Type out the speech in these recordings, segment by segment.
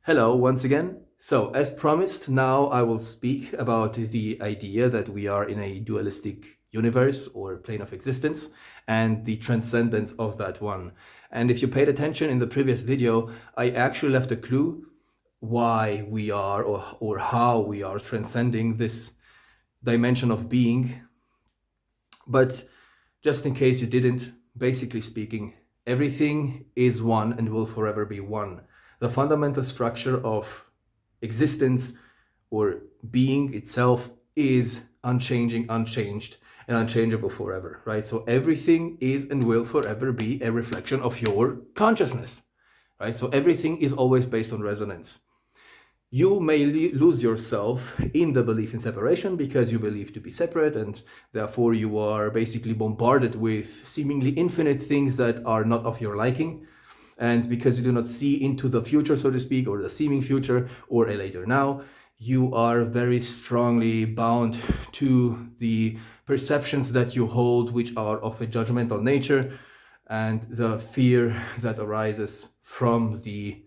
Hello once again. So, as promised, now I will speak about the idea that we are in a dualistic universe or plane of existence and the transcendence of that one. And if you paid attention in the previous video, I actually left a clue why we are or how we are transcending this dimension of being. But just in case you didn't, basically speaking, everything is one and will forever be one. The fundamental structure of existence or being itself is unchanging, unchanged, and unchangeable forever, right? So everything is and will forever be a reflection of your consciousness, right? So everything is always based on resonance. You may lose yourself in the belief in separation because you believe to be separate, and therefore you are basically bombarded with seemingly infinite things that are not of your liking. And because you do not see into the future, so to speak, or the seeming future, or a later now, you are very strongly bound to the perceptions that you hold, which are of a judgmental nature, and the fear that arises from the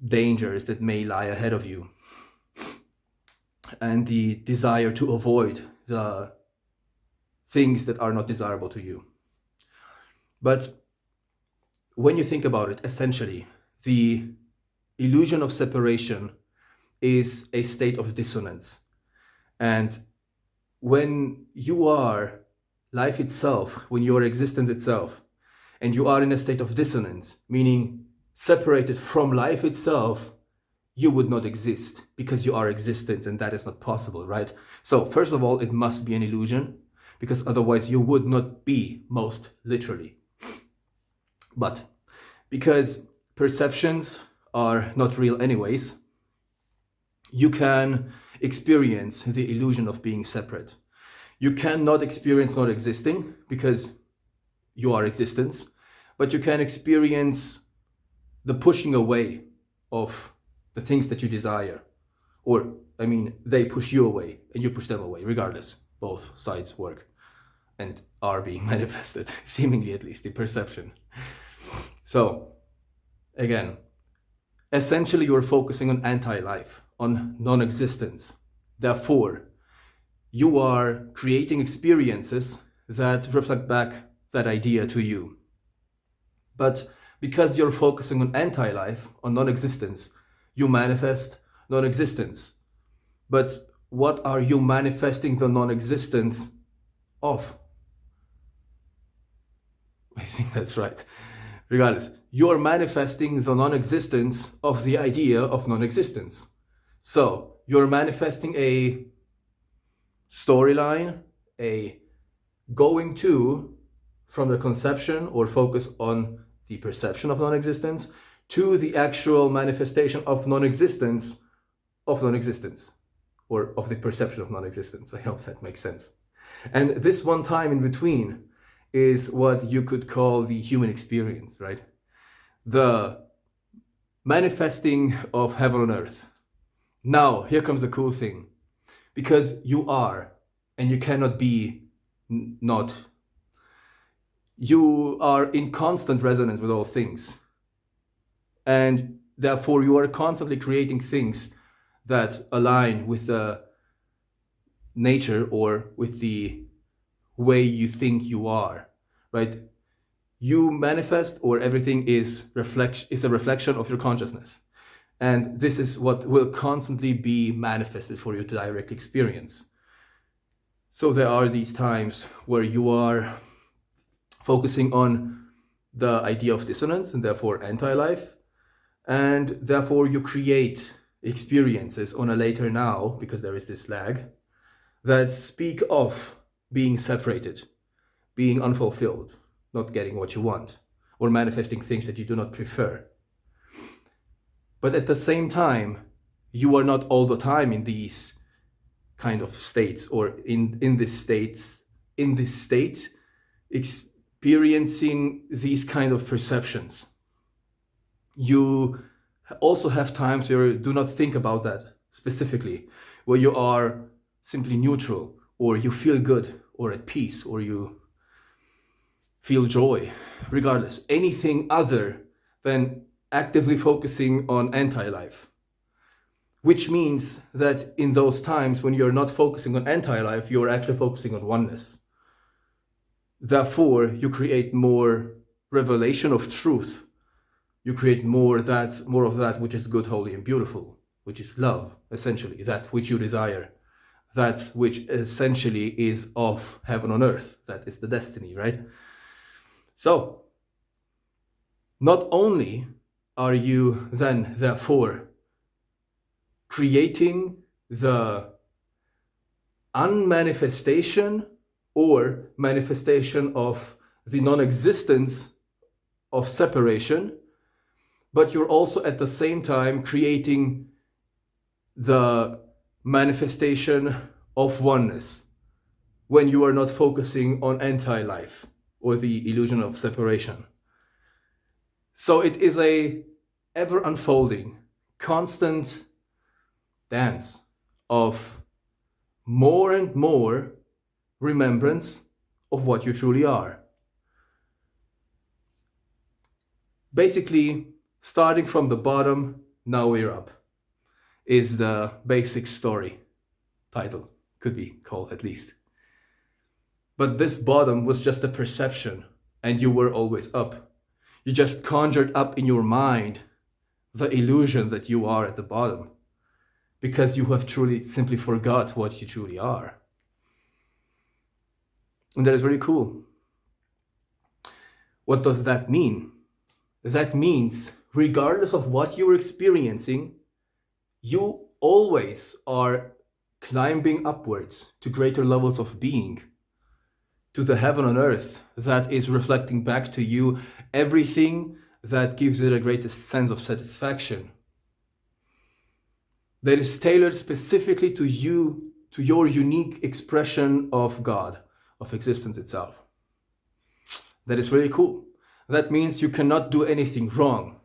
dangers that may lie ahead of you, and the desire to avoid the things that are not desirable to you. But when you think about it, essentially, the illusion of separation is a state of dissonance. And when you are life itself, when you are existence itself, and you are in a state of dissonance, meaning separated from life itself, you would not exist because you are existence, and that is not possible, right? So first of all, it must be an illusion, because otherwise you would not be, most literally. But because perceptions are not real anyways, you can experience the illusion of being separate. You cannot experience not existing because you are existence, but you can experience the pushing away of the things that you desire. Or, I mean, they push you away and you push them away, regardless. Both sides work and are being manifested, seemingly at least, in perception. So, again, essentially you're focusing on anti-life, on non-existence. Therefore, you are creating experiences that reflect back that idea to you. But because you're focusing on anti-life, on non-existence, you manifest non-existence. But what are you manifesting the non-existence of? I think that's right. Regardless, you're manifesting the non-existence of the idea of non-existence. So you're manifesting a storyline, a going to from the conception or focus on the perception of non-existence to the actual manifestation of non-existence, or of the perception of non-existence. I hope that makes sense. And this one time in between is what you could call the human experience, right? The manifesting of heaven on earth. Now, here comes the cool thing. Because you are, and you cannot be not. You are in constant resonance with all things. And therefore, you are constantly creating things that align with the nature or with the way you think you are, right? You manifest, or everything is a reflection of your consciousness. And this is what will constantly be manifested for you to directly experience. So there are these times where you are focusing on the idea of dissonance and therefore anti-life, and therefore you create experiences on a later now, because there is this lag, that speak of being separated, being unfulfilled, not getting what you want, or manifesting things that you do not prefer. But at the same time, you are not all the time in these kind of states, or in this state, experiencing these kind of perceptions. You also have times where you do not think about that specifically, where you are simply neutral, or you feel good, or at peace, or you feel joy, regardless, anything other than actively focusing on anti-life, which means that in those times when you're not focusing on anti-life, you're actually focusing on oneness. Therefore, you create more revelation of truth. You create more of that which is good, holy, and beautiful, which is love, essentially, that which you desire, that which essentially is of heaven on earth. That is the destiny, right? So, not only are you then, therefore, creating the unmanifestation or manifestation of the non-existence of separation, but you're also at the same time creating the manifestation of oneness when you are not focusing on anti-life or the illusion of separation. So it is a ever unfolding, constant dance of more and more remembrance of what you truly are. Basically, starting from the bottom, now we're up, is the basic story title, could be called at least. But this bottom was just a perception, and you were always up. You just conjured up in your mind the illusion that you are at the bottom, because you have truly simply forgot what you truly are. And that is very cool. What does that mean? That means, regardless of what you're experiencing, you always are climbing upwards to greater levels of being, to the heaven on earth that is reflecting back to you everything that gives you the greatest sense of satisfaction, that is tailored specifically to you, to your unique expression of God, of existence itself. That is really cool. That means you cannot do anything wrong,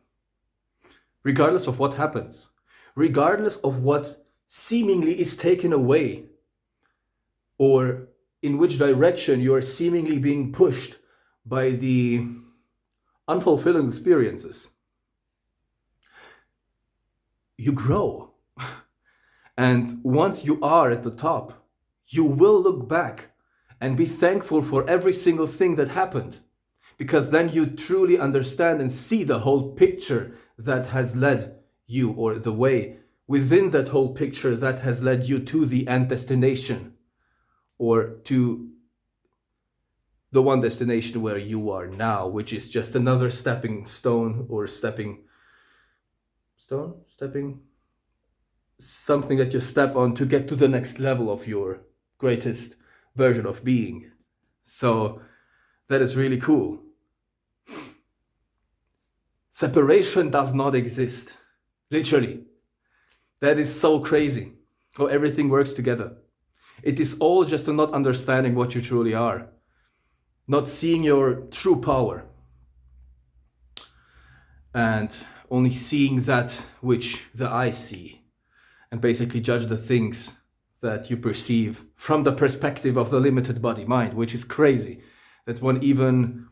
regardless of what happens, regardless of what seemingly is taken away, or in which direction you are seemingly being pushed by the unfulfilling experiences. You grow. And once you are at the top, you will look back and be thankful for every single thing that happened, because then you truly understand and see the whole picture that has led you, or the way within that whole picture that has led you to the end destination, or to the one destination where you are now, which is just another stepping stone, or stepping something that you step on to get to the next level of your greatest version of being. So that is really cool. Separation does not exist. Literally. That is so crazy how everything works together. It is all just a not understanding what you truly are, not seeing your true power, and only seeing that which the eye see, and basically judge the things that you perceive from the perspective of the limited body mind, which is crazy that one even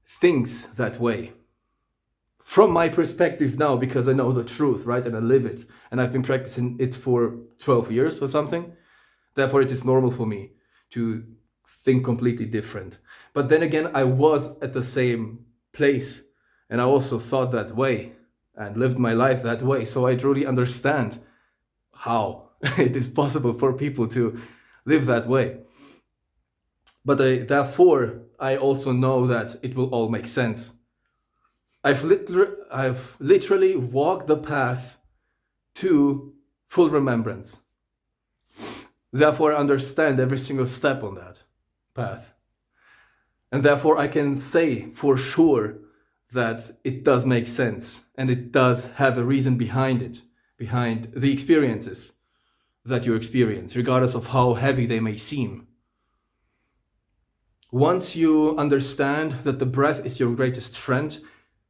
thinks that way. From my perspective now, because I know the truth, right, and I live it, and I've been practicing it for 12 years or something, therefore it is normal for me to think completely different. But then again, I was at the same place, and I also thought that way and lived my life that way, so I truly understand how it is possible for people to live that way. But therefore, I also know that it will all make sense. I've literally walked the path to full remembrance. Therefore, I understand every single step on that path. And therefore, I can say for sure that it does make sense, and it does have a reason behind it, behind the experiences that you experience, regardless of how heavy they may seem. Once you understand that the breath is your greatest friend,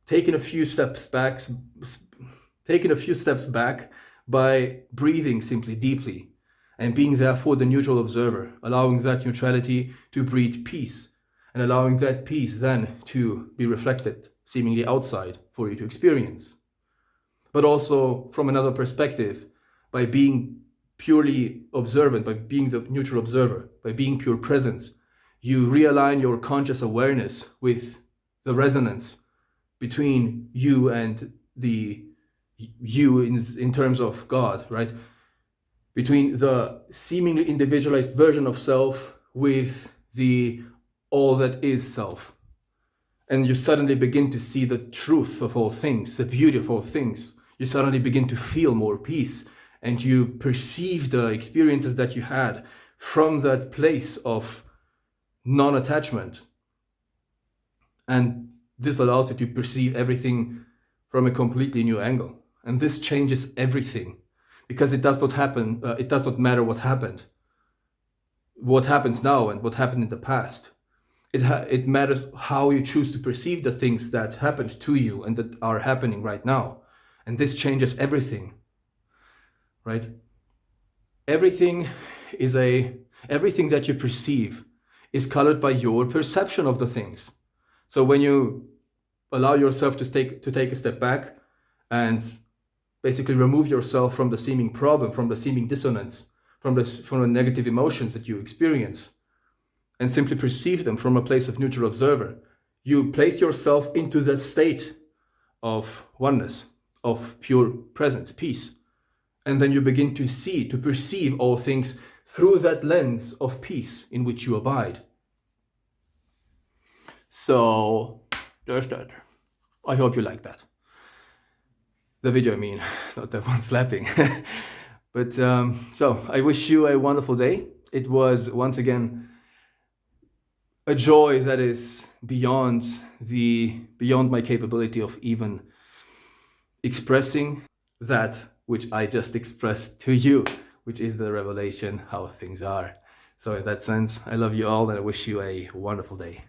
taking a few steps back by breathing simply deeply, and being therefore the neutral observer, allowing that neutrality to breed peace, and allowing that peace then to be reflected seemingly outside for you to experience. But also from another perspective, by being purely observant, by being the neutral observer, by being pure presence, you realign your conscious awareness with the resonance between you and the you in terms of God, right? Between the seemingly individualized version of self with the all that is self. And you suddenly begin to see the truth of all things, the beauty of all things. You suddenly begin to feel more peace, and you perceive the experiences that you had from that place of non-attachment. And this allows you to perceive everything from a completely new angle. And this changes everything, because it does not happen, it does not matter what happened, what happens now and what happened in the past. It matters how you choose to perceive the things that happened to you and that are happening right now. And this changes everything, right? Everything that you perceive is colored by your perception of the things. So when you allow yourself to take a step back and basically remove yourself from the seeming problem, from the seeming dissonance, from the negative emotions that you experience, and simply perceive them from a place of neutral observer, you place yourself into the state of oneness, of pure presence, peace. And then you begin to perceive all things through that lens of peace in which you abide. So there's that. I hope you like that. The video, I mean, not that one slapping. But so I wish you a wonderful day. It was once again a joy that is beyond my capability of even expressing that which I just expressed to you, which is the revelation how things are. So in that sense, I love you all and I wish you a wonderful day.